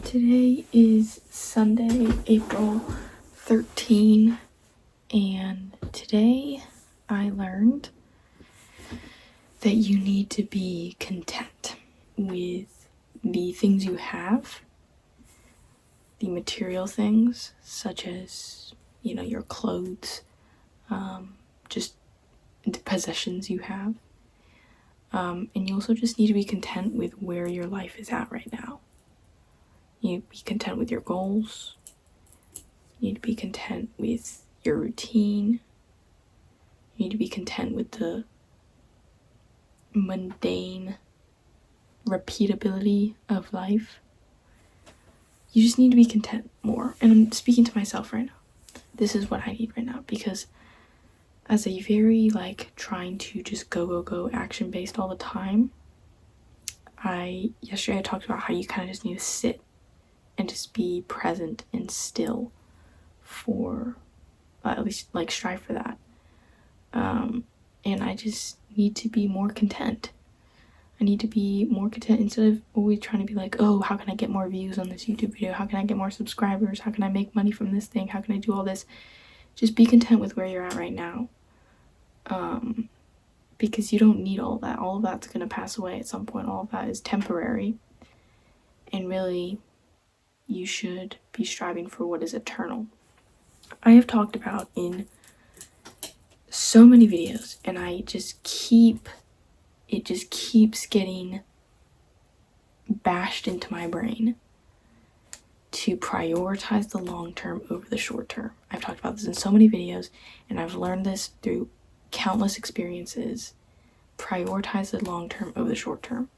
Today is Sunday, April 13, and today I learned that you need to be content with the things you have, the material things, such as, your clothes, just the possessions you have. And you also just need to be content with where your life is at right now. You need to be content with your goals. You need to be content with your routine. You need to be content with the mundane repeatability of life. You just need to be content more. And I'm speaking to myself right now. This is what I need right now, because as a very trying to just go action based all the time, yesterday I talked about how you kind of just need to sit and just be present and still for at least strive for that. And I just need to be more content. I need to be more content instead of always trying to be like, oh, how can I get more views on this YouTube video? How can I get more subscribers? How can I make money from this thing? How can I do all this? Just be content with where you're at right now. Because you don't need all that. All of that's going to pass away at some point. All of that is temporary. And really, you should be striving for what is eternal. I have talked about in so many videos, and it just keeps getting bashed into my brain to prioritize the long term over the short term. I've talked about this in so many videos, and I've learned this through countless experiences. Prioritize the long term over the short term.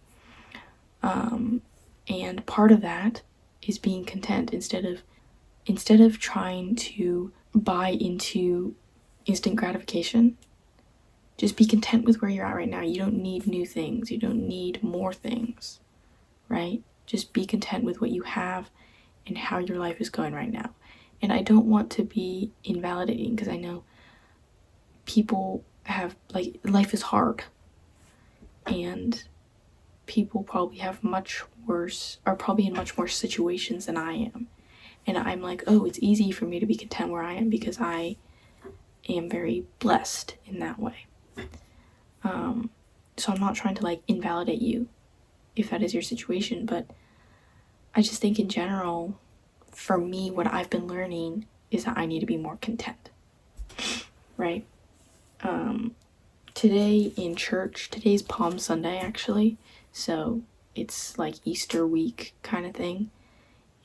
And part of that is being content instead of trying to buy into instant gratification. Just be content with where you're at right now. You don't need new things. You don't need more things, right? Just be content with what you have and how your life is going right now. And I don't want to be invalidating, because I know people have, life is hard. And people probably have are probably in much worse situations than I am. And I'm like, oh, it's easy for me to be content where I am because I am very blessed in that way. So I'm not trying to invalidate you if that is your situation, but I just think in general, for me, what I've been learning is that I need to be more content, right? Today in church, today's Palm Sunday actually, so it's Easter week kind of thing,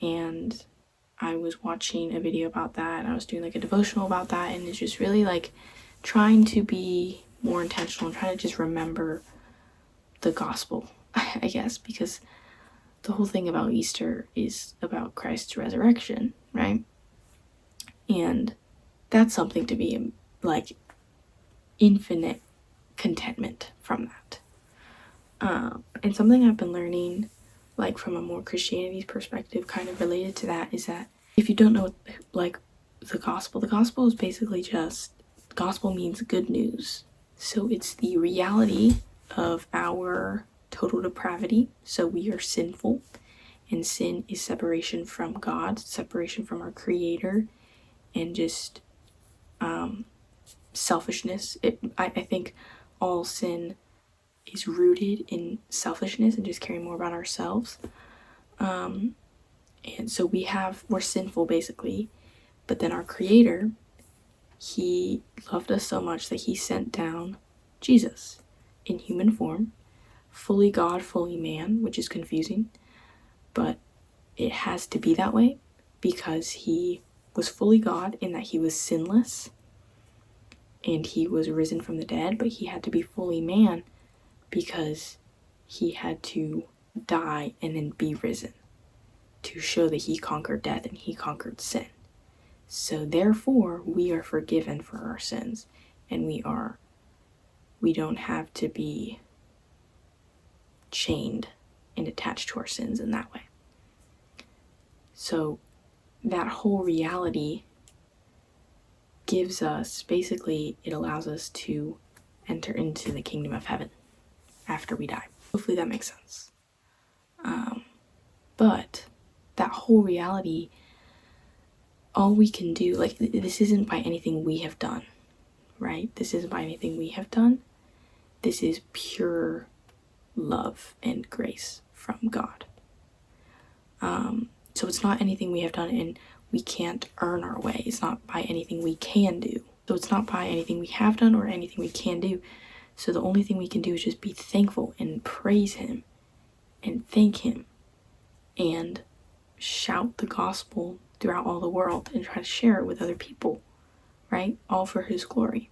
and I was watching a video about that, and I was doing a devotional about that, and it's just really trying to be more intentional and trying to just remember the gospel, I guess, because the whole thing about Easter is about Christ's resurrection, right? And that's something to be infinite contentment from that. And something I've been learning from a more Christianity perspective kind of related to that is that if you don't know the gospel is basically just, gospel means good news. So it's the reality of our total depravity. So we are sinful, and sin is separation from God, separation from our Creator, and just selfishness. I think all sin is rooted in selfishness and just caring more about ourselves. And so we're sinful basically, but then our Creator, He loved us so much that He sent down Jesus in human form, fully God, fully man, which is confusing, but it has to be that way because He was fully God in that He was sinless and He was risen from the dead, but He had to be fully man because He had to die and then be risen to show that He conquered death and He conquered sin. So therefore, we are forgiven for our sins, and we don't have to be chained and attached to our sins in that way. So that whole reality gives us, basically, it allows us to enter into the kingdom of heaven after we die. Hopefully that makes sense. But that whole reality, all we can do, like, this isn't by anything we have done, right? This isn't by anything we have done. This is pure love and grace from God. So it's not anything we have done, and we can't earn our way. It's not by anything we can do. So it's not by anything we have done or anything we can do. So the only thing we can do is just be thankful and praise him and thank him and shout the gospel throughout all the world and try to share it with other people, right? All for his glory.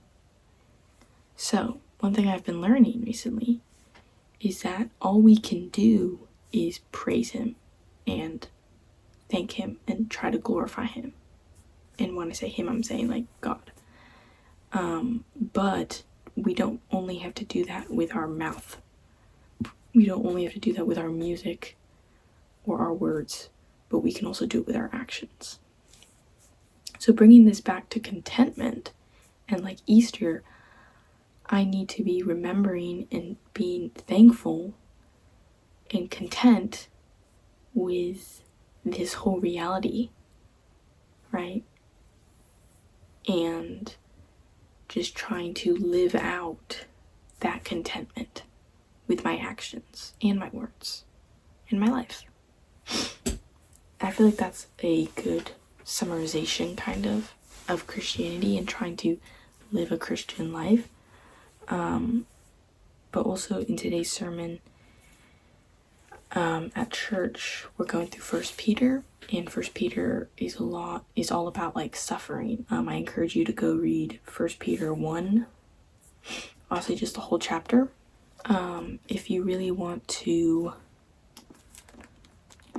So one thing I've been learning recently is that all we can do is praise him and thank him and try to glorify him. And when I say him, I'm saying like God. But we don't only have to do that with our mouth. We don't only have to do that with our music or our words, but we can also do it with our actions. So bringing this back to contentment and like Easter, I need to be remembering and being thankful and content with this whole reality, right? And just trying to live out that contentment with my actions and my words in my life. I feel like that's a good summarization kind of Christianity and trying to live a Christian life. But also in today's sermon at church, we're going through First Peter, and First Peter is all about like suffering. I encourage you to go read First Peter 1, honestly just the whole chapter. If you really want to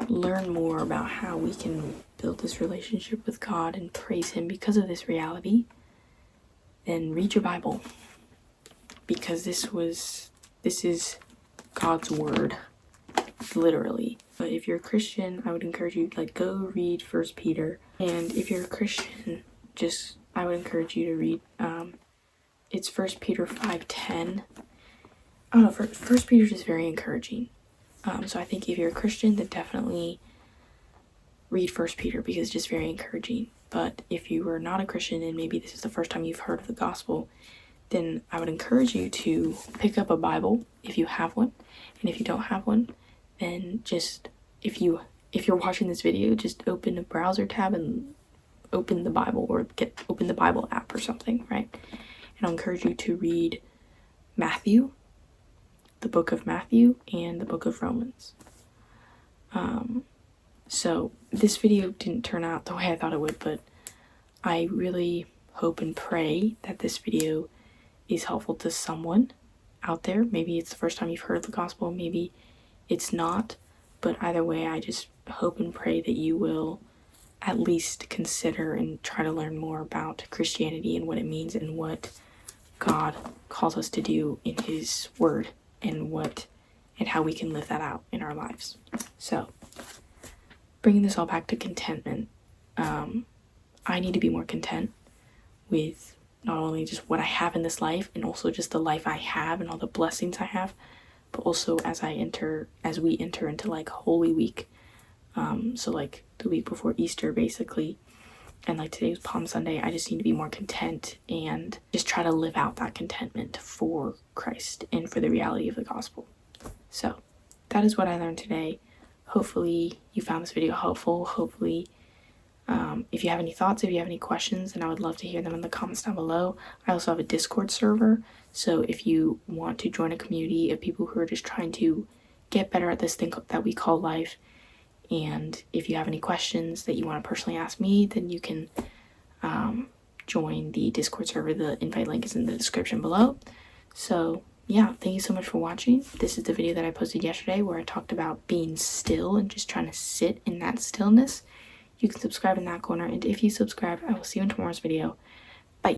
learn more about how we can build this relationship with God and praise him because of this reality, then read your Bible, because this is God's word, literally. But if you're a Christian, I would encourage you like go read First Peter. And if you're a Christian, I would encourage you to read it's First Peter 5:10. I don't know, First Peter is just very encouraging. So I think if you're a Christian, then definitely read First Peter because it's just very encouraging. But if you are not a Christian and maybe this is the first time you've heard of the gospel, then I would encourage you to pick up a Bible if you have one. And if you don't have one, then just, if you're watching this video, just open a browser tab and open the Bible, or open the Bible app or something, right? And I'll encourage you to read Matthew, the book of Matthew, and the book of Romans. So this video didn't turn out the way I thought it would, but I really hope and pray that this video is helpful to someone out there. Maybe it's the first time you've heard the gospel, maybe it's not, but either way, I just hope and pray that you will at least consider and try to learn more about Christianity and what it means and what God calls us to do in his word, and how we can live that out in our lives. So bringing this all back to contentment, I need to be more content with not only just what I have in this life and also just the life I have and all the blessings I have, but also as we enter into like Holy Week, so like the week before Easter basically, and like today was Palm Sunday, I just need to be more content and just try to live out that contentment for Christ and for the reality of the gospel. So that is what I learned today. Hopefully you found this video helpful. Hopefully if you have any thoughts, if you have any questions, then I would love to hear them in the comments down below. I also have a Discord server, so if you want to join a community of people who are just trying to get better at this thing that we call life, and if you have any questions that you want to personally ask me, then you can join the Discord server. The invite link is in the description below. So yeah, thank you so much for watching. This is the video that I posted yesterday where I talked about being still and just trying to sit in that stillness. You can subscribe in that corner, and if you subscribe, I will see you in tomorrow's video.